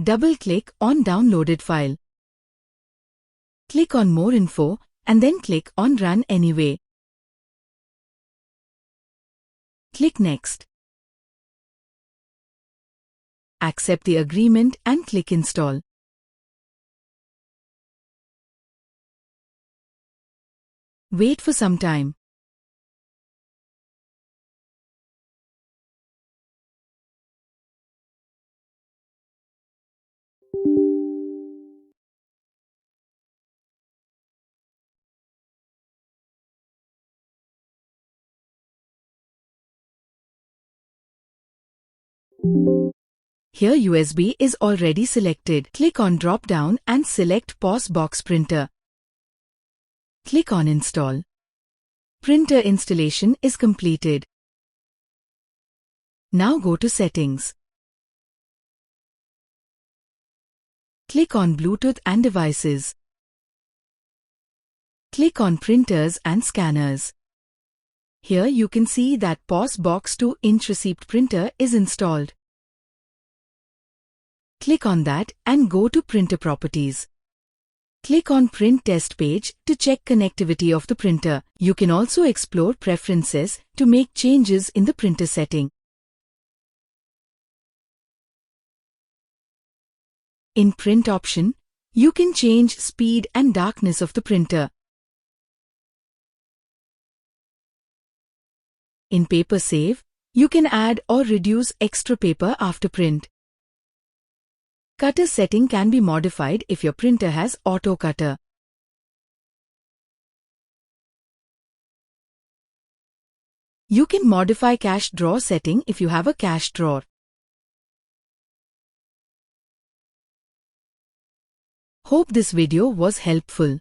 Double-click on downloaded file. Click on More Info and then click on Run Anyway. Click Next. Accept the agreement and click Install. Wait for some time. Here USB is already selected. Click on drop-down and select PosBox printer. Click on Install. Printer installation is completed. Now go to Settings. Click on Bluetooth and Devices. Click on Printers and Scanners. Here you can see that PosBox 2-inch receipt printer is installed. Click on that and go to Printer Properties. Click on Print Test page to check connectivity of the printer. You can also explore Preferences to make changes in the printer setting. In Print option, you can change speed and darkness of the printer. In Paper Save, you can add or reduce extra paper after print. Cutter setting can be modified if your printer has auto cutter. You can modify cache drawer setting if you have a cache drawer. Hope this video was helpful.